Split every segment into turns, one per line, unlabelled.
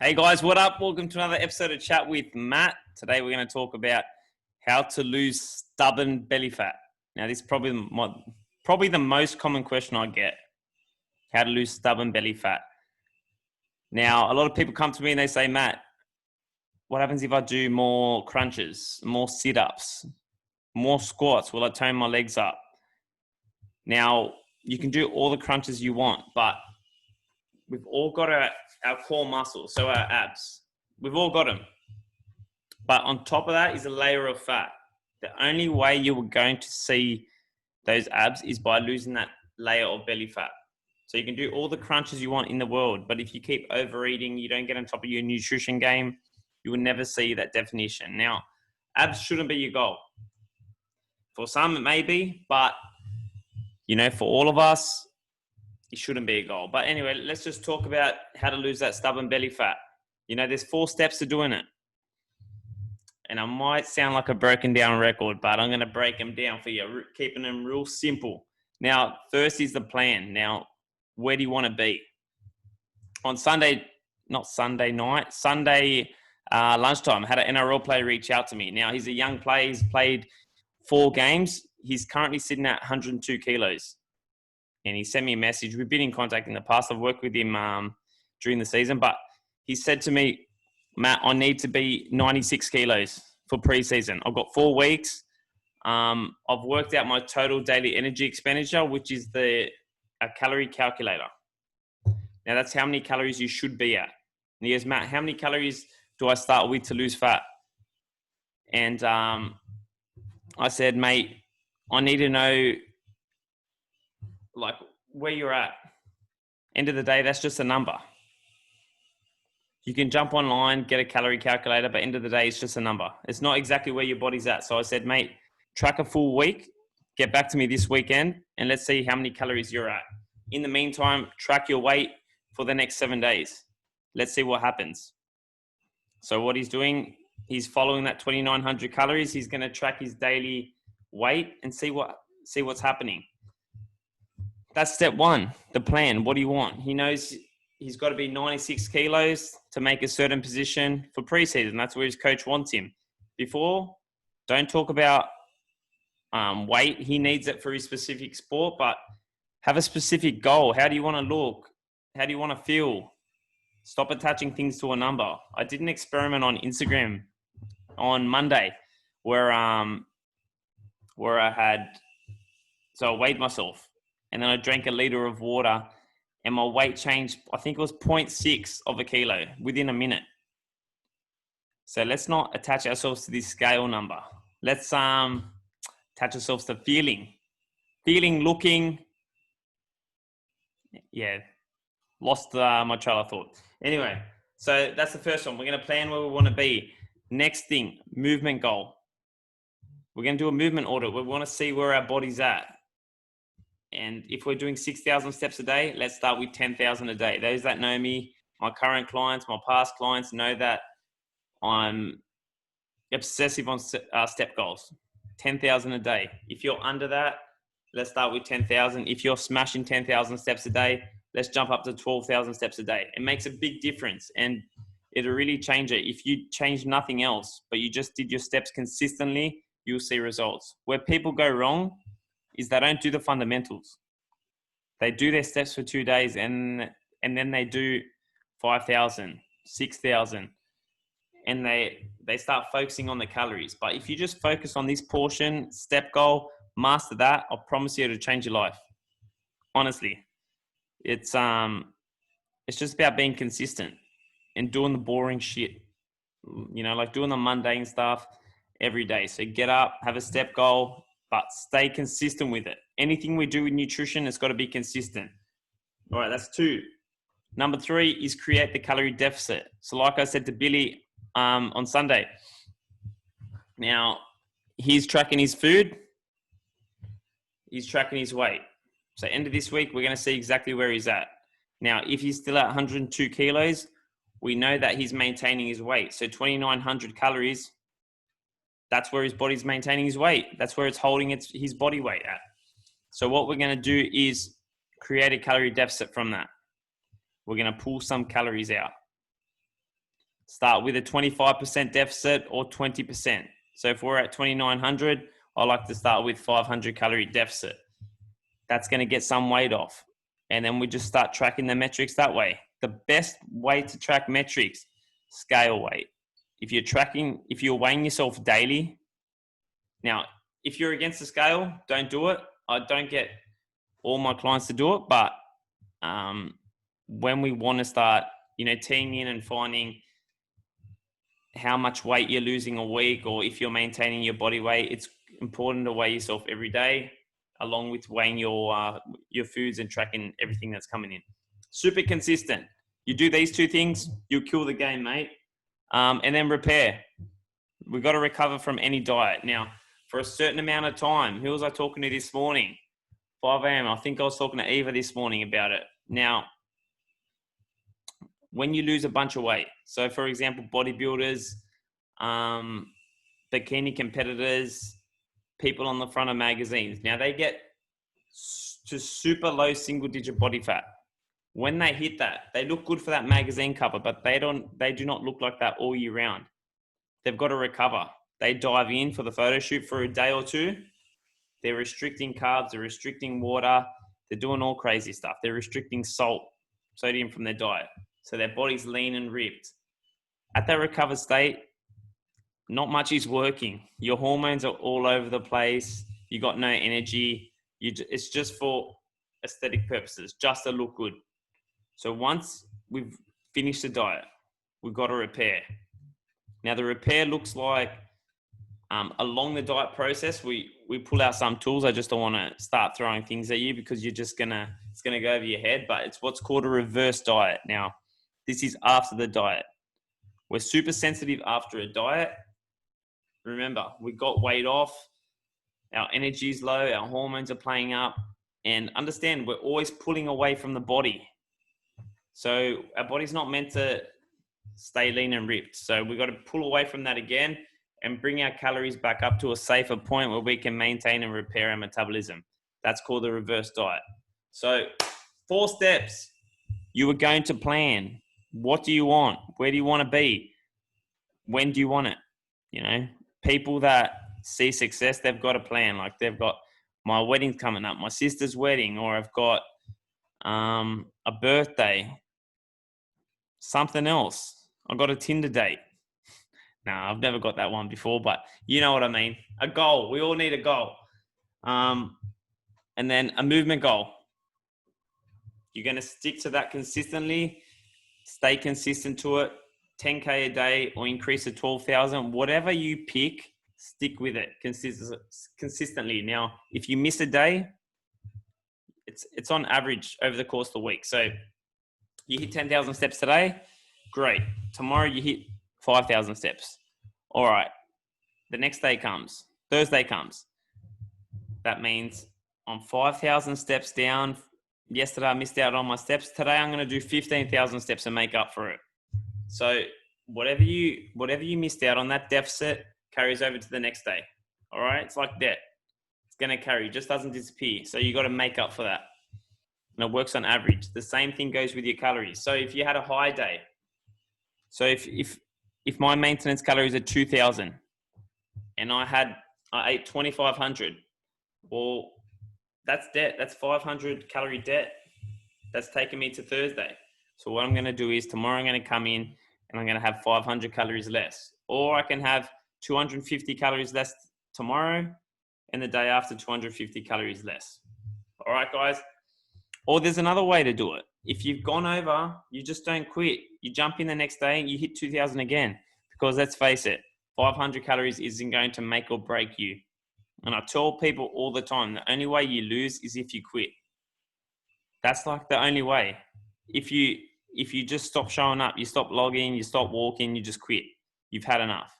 Hey guys, what up? Welcome to another episode of Chat with Matt. Today we're going to talk about how to lose stubborn belly fat. Now, this is probably the most common question I get: how to lose stubborn belly fat. Now, a lot of people come to me and they say, Matt, what happens if I do more crunches, more sit-ups, more squats? Will I tone my legs up? Now, you can do all the crunches you want, but we've all got our core muscles, so our abs. We've all got them. But on top of that is a layer of fat. The only way you're going to see those abs is by losing that layer of belly fat. So you can do all the crunches you want in the world, but if you keep overeating, you don't get on top of your nutrition game, you will never see that definition. Now, abs shouldn't be your goal. For some, it may be, but for all of us, it shouldn't be a goal. But anyway, let's just talk about how to lose that stubborn belly fat. There's 4 steps to doing it. And I might sound like a broken down record, but I'm going to break them down for you, keeping them real simple. Now, first is the plan. Now, where do you want to be? On Sunday lunchtime, I had an NRL player reach out to me. Now, he's a young player. He's played 4 games. He's currently sitting at 102 kilos. And he sent me a message. We've been in contact in the past. I've worked with him during the season. But he said to me, Matt, I need to be 96 kilos for preseason. I've got 4 weeks. I've worked out my total daily energy expenditure, which is a calorie calculator. Now, that's how many calories you should be at. And he goes, Matt, how many calories do I start with to lose fat? And I said, mate, I need to know where you're at. End of the day, that's just a number. You can jump online, get a calorie calculator, but end of the day, it's just a number. It's not exactly where your body's at. So I said, mate, track a full week, get back to me this weekend, and let's see how many calories you're at. In the meantime, track your weight for the next 7 days. Let's see what happens. So what he's doing, he's following that 2,900 calories. He's going to track his daily weight and see what's happening. That's step 1, the plan. What do you want? He knows he's got to be 96 kilos to make a certain position for preseason. That's where his coach wants him. Before, don't talk about weight. He needs it for his specific sport, but have a specific goal. How do you want to look? How do you want to feel? Stop attaching things to a number. I did an experiment on Instagram on Monday where I weighed myself and then I drank a liter of water and my weight changed. I think it was 0.6 of a kilo within a minute. So let's not attach ourselves to this scale number. Let's attach ourselves to feeling, looking. Yeah, lost my trail of thought. Anyway, so that's the first one. We're going to plan where we want to be. Next thing, movement goal. We're going to do a movement audit. We want to see where our body's at. And if we're doing 6,000 steps a day, let's start with 10,000 a day. Those that know me, my current clients, my past clients know that I'm obsessive on step goals. 10,000 a day. If you're under that, let's start with 10,000. If you're smashing 10,000 steps a day, let's jump up to 12,000 steps a day. It makes a big difference and it'll really change it. If you change nothing else, but you just did your steps consistently, you'll see results. Where people go wrong is they don't do the fundamentals. They do their steps for 2 days and then they do 5,000, 6,000, and they start focusing on the calories. But if you just focus on this portion, step goal, master that, I promise you it'll change your life. Honestly, it's just about being consistent and doing the boring shit, like doing the mundane stuff every day. So get up, have a step goal, but stay consistent with it. Anything we do with nutrition, it's got to be consistent. All right, that's 2. Number 3 is create the calorie deficit. So like I said to Billy on Sunday, now he's tracking his food, he's tracking his weight. So end of this week, we're going to see exactly where he's at. Now, if he's still at 102 kilos, we know that he's maintaining his weight. So 2,900 calories, that's where his body's maintaining his weight. That's where it's holding his body weight at. So what we're going to do is create a calorie deficit from that. We're going to pull some calories out. start with a 25% deficit or 20%. So if we're at 2,900, I like to start with 500 calorie deficit. That's going to get some weight off. And then we just start tracking the metrics that way. The best way to track metrics, scale weight. If you're weighing yourself daily, now, if you're against the scale, don't do it. I don't get all my clients to do it, but when we want to start, teeing in and finding how much weight you're losing a week, or if you're maintaining your body weight, it's important to weigh yourself every day, along with weighing your foods and tracking everything that's coming in. Super consistent. You do these two things, you'll kill the game, mate. And then repair. We've got to recover from any diet. Now, for a certain amount of time, who was I talking to this morning? 5 a.m. I think I was talking to Eva this morning about it. Now, when you lose a bunch of weight, so for example, bodybuilders, bikini competitors, people on the front of magazines, now they get to super low single-digit body fat. When they hit that, they look good for that magazine cover, but they do not look like that all year round. They've got to recover. They dive in for the photo shoot for a day or two. They're restricting carbs, they're restricting water, they're doing all crazy stuff. They're restricting sodium from their diet. So their body's lean and ripped. At that recovered state, not much is working. Your hormones are all over the place. You got no energy. It's just for aesthetic purposes, just to look good. So once we've finished the diet, we've got to repair. Now the repair looks like along the diet process, we pull out some tools. I just don't want to start throwing things at you because it's gonna go over your head, but it's what's called a reverse diet. Now, this is after the diet. We're super sensitive after a diet. Remember, we got weight off, our energy is low, our hormones are playing up, and understand we're always pulling away from the body. So our body's not meant to stay lean and ripped. So we've got to pull away from that again and bring our calories back up to a safer point where we can maintain and repair our metabolism. That's called the reverse diet. So 4 steps you are going to plan. What do you want? Where do you want to be? When do you want it? People that see success, they've got a plan. Like they've got, my wedding's coming up, my sister's wedding, or I've got a birthday, something else. I've got a Tinder date. No, I've never got that one before, but you know what I mean. A goal. We all need a goal. And then a movement goal. You're going to stick to that consistently. Stay consistent to it. 10K a day or increase to 12,000. Whatever you pick, stick with it consistently. Now, if you miss a day, it's on average over the course of the week. So you hit 10,000 steps today, great. Tomorrow you hit 5,000 steps. All right. The next day comes. Thursday comes. That means I'm 5,000 steps down. Yesterday I missed out on my steps. Today I'm going to do 15,000 steps and make up for it. So whatever you missed out on, that deficit carries over to the next day. All right. It's like debt. It's going to carry, it just doesn't disappear. So you got to make up for that. And it works on average. The same thing goes with your calories. So if you had a high day, so if my maintenance calories are 2,000 and I ate 2,500, well, that's debt. That's 500 calorie debt. That's taking me to Thursday. So what I'm going to do is tomorrow I'm going to come in and I'm going to have 500 calories less. Or I can have 250 calories less tomorrow and the day after 250 calories less. All right, guys. Or there's another way to do it. If you've gone over, you just don't quit. You jump in the next day and you hit 2,000 again. Because let's face it, 500 calories isn't going to make or break you. And I tell people all the time, the only way you lose is if you quit. That's like the only way. If you just stop showing up, you stop logging, you stop walking, you just quit. You've had enough.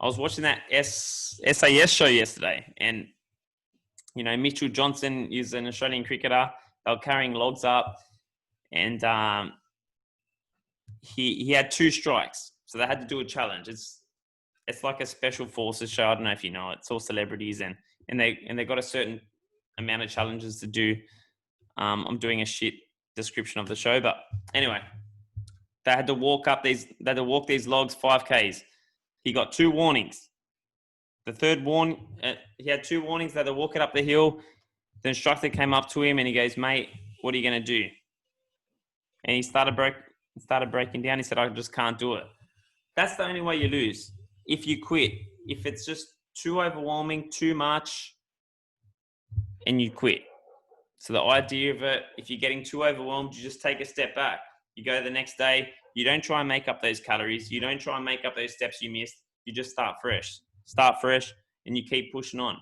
I was watching that SAS show yesterday, and Mitchell Johnson is an Australian cricketer. They were carrying logs up, and he had 2 strikes, so they had to do a challenge. It's like a special forces show. I don't know if you know it. It's all celebrities, and they got a certain amount of challenges to do. I'm doing a shit description of the show, but anyway, They had to walk these logs 5Ks. He got 2 warnings. The third he had 2 warnings. They had to walk it up the hill. The instructor came up to him and he goes, "Mate, what are you going to do?" And he started breaking down. He said, "I just can't do it." That's the only way you lose. If you quit, if it's just too overwhelming, too much, and you quit. So the idea of it, if you're getting too overwhelmed, you just take a step back. You go the next day. You don't try and make up those calories. You don't try and make up those steps you missed. You just start fresh. Start fresh, and you keep pushing on.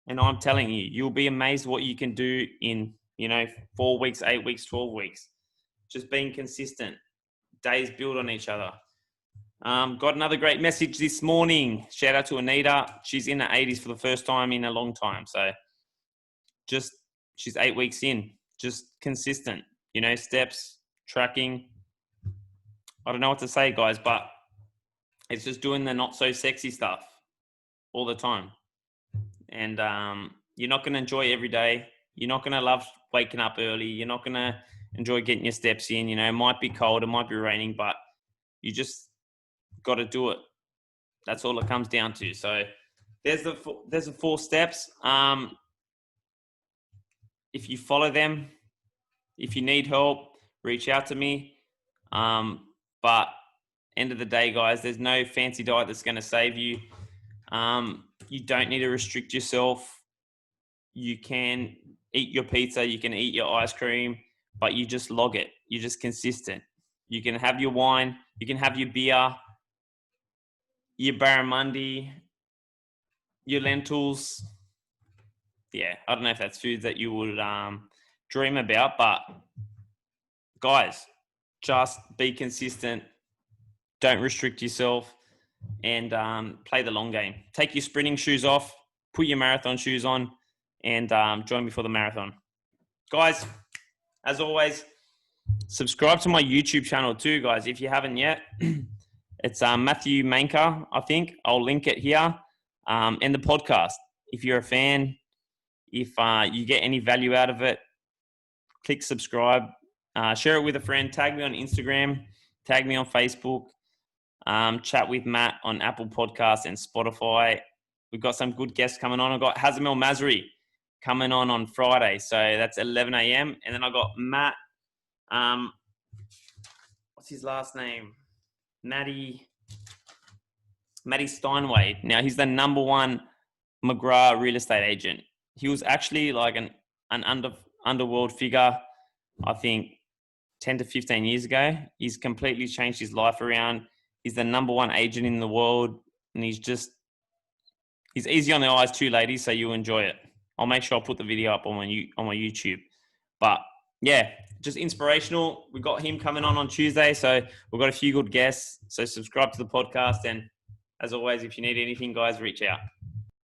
And I'm telling you, you'll be amazed what you can do in, 4 weeks, 8 weeks, 12 weeks. Just being consistent. Days build on each other. Got another great message this morning. Shout out to Anita. She's in her 80s for the first time in a long time. So she's 8 weeks in. Just consistent, steps, tracking. I don't know what to say, guys, but it's just doing the not so sexy stuff all the time. And you're not going to enjoy every day. You're not going to love waking up early. You're not going to enjoy getting your steps in. It might be cold, it might be raining, but you just got to do it. That's all it comes down to. So there's the 4 steps. If you follow them, if you need help, reach out to me. But end of the day, guys, there's no fancy diet that's going to save you. You don't need to restrict yourself. You can eat your pizza, you can eat your ice cream, but you just log it. You're just consistent. You can have your wine, you can have your beer, your barramundi, your lentils. Yeah, I don't know if that's foods that you would dream about, but guys, just be consistent. Don't restrict yourself. And play the long game. Take your sprinting shoes off, put your marathon shoes on, and join me for the marathon. Guys, as always, subscribe to my YouTube channel too, guys, if you haven't yet. It's Matthew Manker, I think. I'll link it here. And the podcast. If you're a fan, if you get any value out of it, click subscribe. Share it with a friend. Tag me on Instagram. Tag me on Facebook. Chat with Matt on Apple Podcasts and Spotify. We've got some good guests coming on. I've got Hazem El Masri coming on Friday. So that's 11 a.m. And then I got Matt, what's his last name? Matty Steinway. Now he's the #1 McGrath real estate agent. He was actually like an underworld figure, I think 10 to 15 years ago. He's completely changed his life around. He's the #1 agent in the world, and he's easy on the eyes too, ladies, so you'll enjoy it. I'll make sure I'll put the video up on my YouTube. But yeah, just inspirational. We got him coming on Tuesday, so we've got a few good guests. So subscribe to the podcast, and as always, if you need anything, guys, reach out.